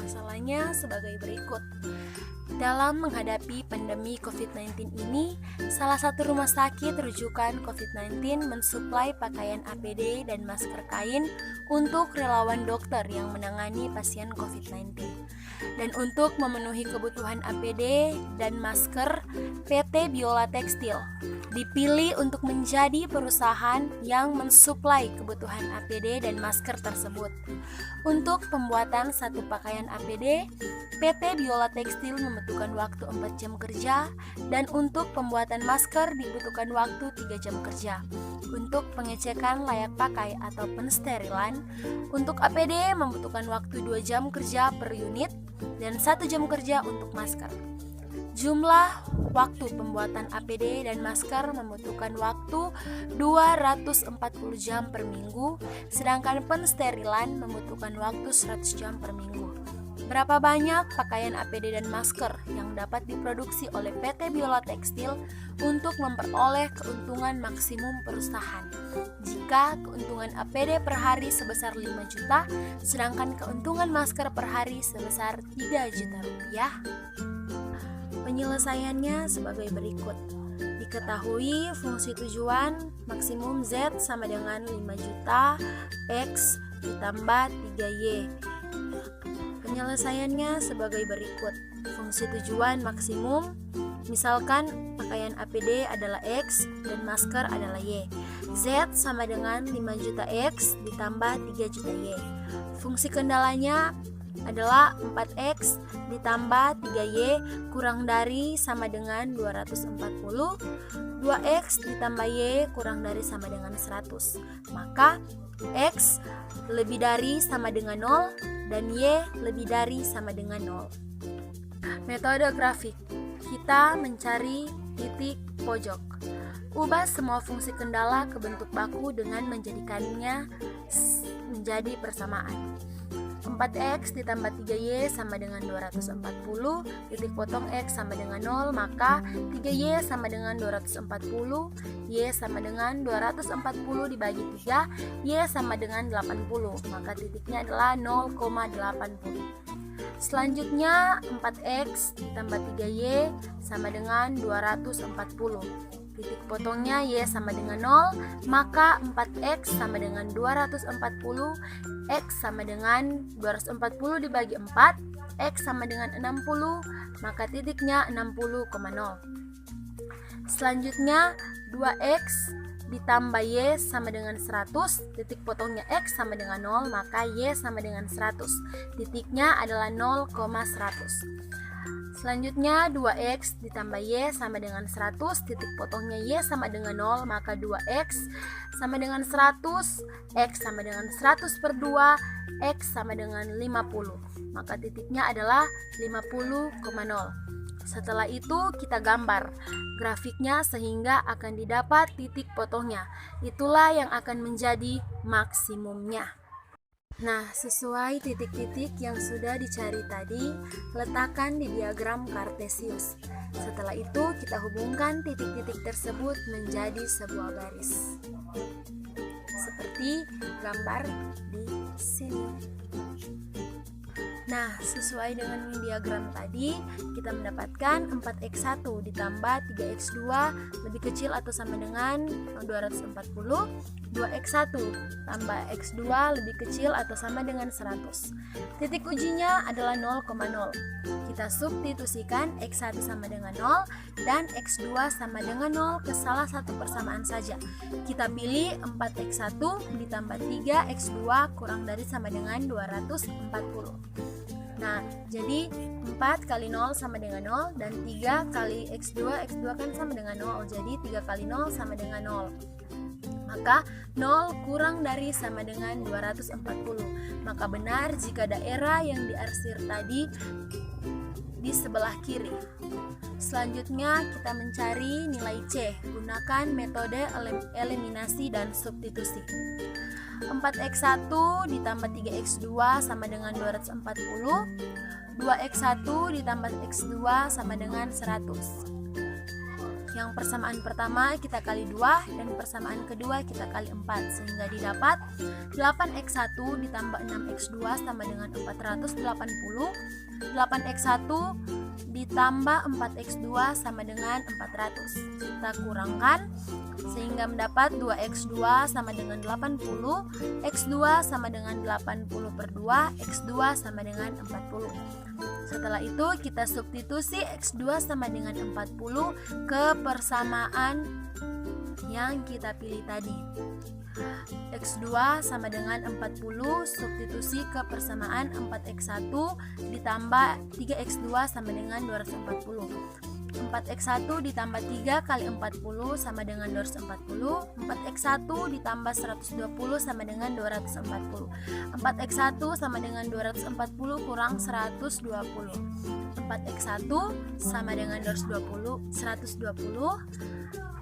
Masalahnya sebagai berikut. Dalam menghadapi pandemi COVID-19 ini, salah satu rumah sakit rujukan COVID-19 mensuplai pakaian APD dan masker kain untuk relawan dokter yang menangani pasien COVID-19. Dan untuk memenuhi kebutuhan APD dan masker, PT Biola Tekstil dipilih untuk menjadi perusahaan yang mensuplai kebutuhan APD dan masker tersebut. Untuk pembuatan satu pakaian APD, PT Biola Tekstil membutuhkan waktu 4 jam kerja, dan untuk pembuatan masker dibutuhkan waktu 3 jam kerja. Untuk pengecekan layak pakai atau pensterilan, untuk APD membutuhkan waktu 2 jam kerja per unit dan 1 jam kerja untuk masker. Jumlah waktu pembuatan APD dan masker membutuhkan waktu 240 jam per minggu, sedangkan pensterilan membutuhkan waktu 100 jam per minggu. Berapa banyak pakaian APD dan masker yang dapat diproduksi oleh PT Biola Tekstil untuk memperoleh keuntungan maksimum perusahaan? Jika keuntungan APD per hari sebesar 5 juta, sedangkan keuntungan masker per hari sebesar 3 juta rupiah. Penyelesaiannya sebagai berikut. Diketahui fungsi tujuan maksimum Z sama dengan 5 juta X ditambah 3Y. Penyelesaiannya sebagai berikut. Fungsi tujuan maksimum, misalkan pakaian APD adalah X dan masker adalah Y. Z sama dengan 5 juta X ditambah 3 juta Y. Fungsi kendalanya adalah 4X ditambah 3Y kurang dari sama dengan 240, 2X ditambah Y kurang dari sama dengan 100. Maka X lebih dari sama dengan 0 dan Y lebih dari sama dengan 0. Metode grafik. Kita mencari titik pojok. Ubah semua fungsi kendala ke bentuk baku dengan menjadikannya menjadi persamaan. 4X ditambah 3Y sama dengan 240, titik potong X sama dengan 0, maka 3Y sama dengan 240, Y sama dengan 240 dibagi 3, Y sama dengan 80, maka titiknya adalah 0,80. Selanjutnya 4X ditambah 3Y sama dengan 240. Titik potongnya Y sama dengan 0, maka 4X sama dengan 240, X sama dengan 240 dibagi 4, X sama dengan 60, maka titiknya 60,0. Selanjutnya 2X ditambah Y sama dengan 100, titik potongnya X sama dengan 0, maka Y sama dengan 100, titiknya adalah 0,100. Selanjutnya 2X ditambah Y sama dengan 100, titik potongnya Y sama dengan 0, maka 2X sama dengan 100, X sama dengan 100 per 2, X sama dengan 50, maka titiknya adalah 50,0. Setelah itu kita gambar grafiknya sehingga akan didapat titik potongnya. Itulah yang akan menjadi maksimumnya. Nah, sesuai titik-titik yang sudah dicari tadi, letakkan di diagram Kartesius. Setelah itu, kita hubungkan titik-titik tersebut menjadi sebuah garis. Seperti gambar di sini. Nah, sesuai dengan diagram tadi, kita mendapatkan 4x1 ditambah 3x2 lebih kecil atau sama dengan 240, 2x1 tambah x2 lebih kecil atau sama dengan 100. Titik ujinya adalah 0,0. Kita substitusikan x1 sama dengan 0 dan x2 sama dengan 0 ke salah satu persamaan saja. Kita pilih 4x1 ditambah 3x2 kurang dari sama dengan 240. Nah, jadi 4 kali 0 sama dengan 0 dan 3 kali x2 kan sama dengan 0. Jadi 3 kali 0 sama dengan 0. Maka 0 kurang dari sama dengan 240. Maka benar jika daerah yang diarsir tadi di sebelah kiri. Selanjutnya kita mencari nilai C. Gunakan metode eliminasi dan substitusi. 4x1 ditambah 3x2 sama dengan 240, 2x1 ditambah x2 sama dengan 100. Yang persamaan pertama kita kali 2 dan persamaan kedua kita kali 4, sehingga didapat 8x1 ditambah 6x2 sama dengan 480. 8x1 ditambah 4x2 sama dengan 400. Kita kurangkan sehingga mendapat 2x2 sama dengan 80, x2 sama dengan 80 per 2, x2 sama dengan 40. Setelah itu kita substitusi x2 sama dengan 40 ke persamaan yang kita pilih tadi. X2 sama dengan 40 substitusi ke persamaan 4x1 ditambah 3x2 sama dengan 240. 4x1 ditambah 3 kali 40 sama dengan 240. 4x1 ditambah 120 sama dengan 240. 4x1 sama dengan 240 kurang 120. 4x1 sama dengan 120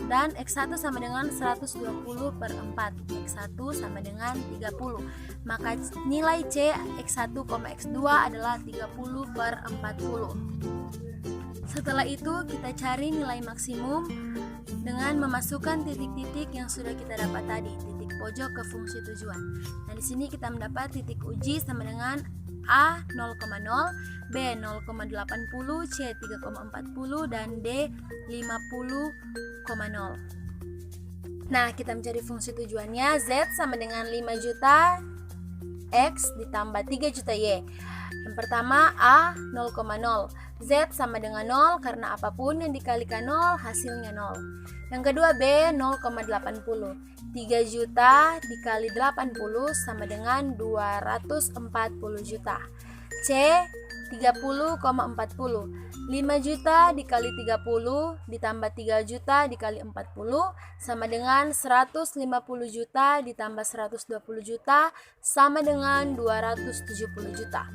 dan x1 sama dengan 120 per 4. X1 sama dengan 30. Maka nilai C x1, x2 adalah 30 per 40. Setelah itu kita cari nilai maksimum dengan memasukkan titik-titik yang sudah kita dapat tadi, titik pojok ke fungsi tujuan. Nah, di sini kita mendapat titik uji sama dengan A 0,0, B 0,80, C 3,40 dan D 50,0. Nah, kita mencari fungsi tujuannya. Z sama dengan 5 juta X ditambah 3 juta Y. Yang pertama A 0,0. Z sama dengan 0 karena apapun yang dikalikan 0 hasilnya 0. Yang kedua B 0,80. 3 juta dikali 80 sama dengan 240 juta. C 30,40. 5 juta dikali 30 ditambah 3 juta dikali 40 sama dengan 150 juta ditambah 120 juta sama dengan 270 juta.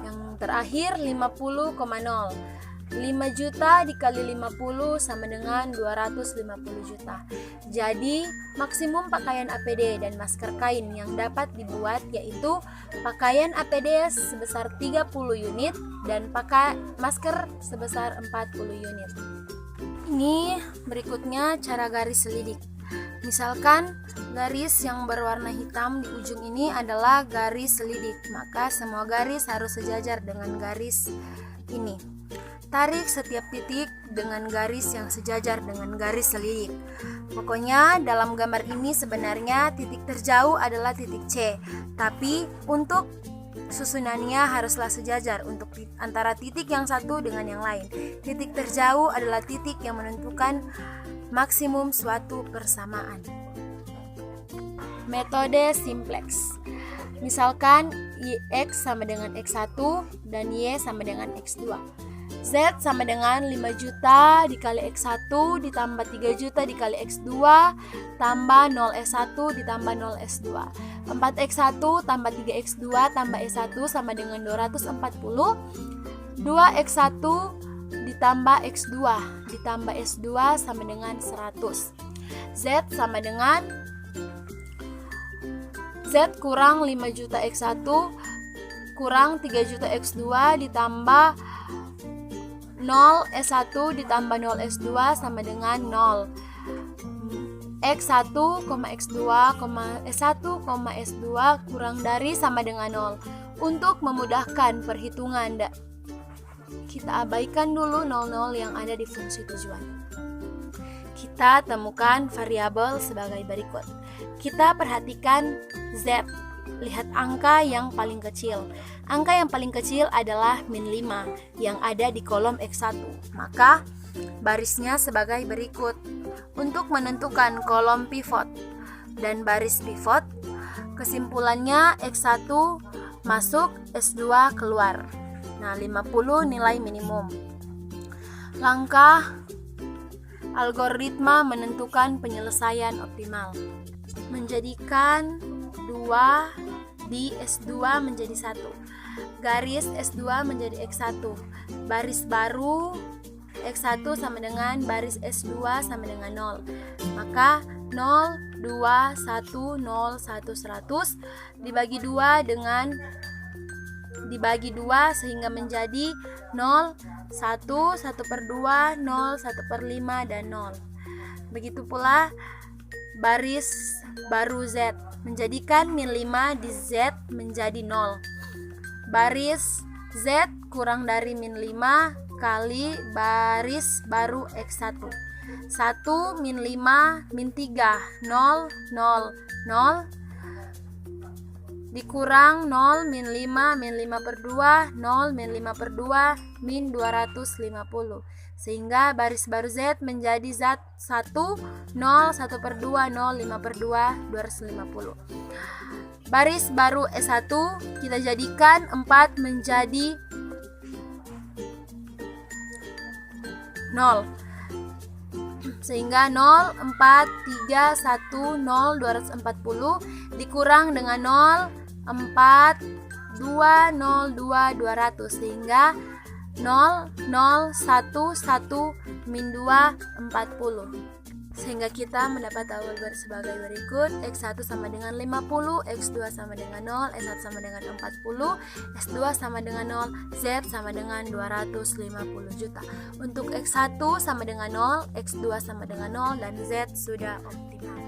Yang terakhir 50,0. 5 juta dikali 50 sama dengan 250 juta. Jadi maksimum pakaian APD dan masker kain yang dapat dibuat yaitu pakaian APD sebesar 30 unit dan masker sebesar 40 unit. Ini berikutnya cara garis selidik. Misalkan garis yang berwarna hitam di ujung ini adalah garis selidik, maka semua garis harus sejajar dengan garis ini. Tarik setiap titik dengan garis yang sejajar dengan garis selidik. Pokoknya dalam gambar ini sebenarnya titik terjauh adalah titik C, tapi untuk susunannya haruslah sejajar untuk antara titik yang satu dengan yang lain. Titik terjauh adalah titik yang menentukan maksimum suatu persamaan. Metode simplex. Misalkan X sama dengan X1 dan Y sama dengan X2. Z sama dengan 5 juta dikali X1 ditambah 3 juta dikali X2 tambah 0S1 ditambah 0S2. 4X1 tambah 3X2 tambah S1 sama dengan 240. 2X1 ditambah X2 ditambah S2 sama dengan 100. Z sama dengan Z kurang 5 juta X1 kurang 3 juta X2 ditambah 0 S1 ditambah 0 S2 sama dengan 0. X1, X2, S1, S2 kurang dari sama dengan 0. Untuk memudahkan perhitungan, kita abaikan dulu 00 yang ada di fungsi tujuan. Kita temukan variabel sebagai berikut. Kita perhatikan Z. Lihat angka yang paling kecil. Angka yang paling kecil adalah min 5 yang ada di kolom X1. Maka barisnya sebagai berikut. Untuk menentukan kolom pivot dan baris pivot, kesimpulannya X1 masuk, S2 keluar. Nah, 50 nilai minimum. Langkah algoritma menentukan penyelesaian optimal. Menjadikan 2 di S2 menjadi 1. Garis S2 menjadi X1. Baris baru X1 sama dengan baris S2 sama dengan 0. Maka 0, 2, 1, 0, 1, 100 dibagi 2 sehingga menjadi 0, 1, 1/2, 0, 1/5, dan 0. Begitu pula baris baru Z, menjadikan min 5 di Z menjadi 0. Baris Z kurang dari min 5 kali baris baru X1. 1 min 5 min 3, 0, 0, 0, dikurang 0 min 5 min 5/2, 0 min 5/2 min 250, sehingga baris baru Z menjadi Z 1, 0, 1/2, 0, 5/2, 250. Baris baru S1 kita jadikan 4 menjadi 0, sehingga 0, 4, 3, 1, 0, 240 dikurang dengan 0, 4, 2, 0, 2, 200, sehingga 0, 0, 1, 1, min 2, 40. Sehingga kita mendapat tabel baris sebagai berikut. X1 sama dengan 50, X2 sama dengan 0, S1 sama dengan 40, S2 sama dengan 0, Z sama dengan 250 juta. Untuk X1 sama dengan 0, X2 sama dengan 0, dan Z sudah optimal.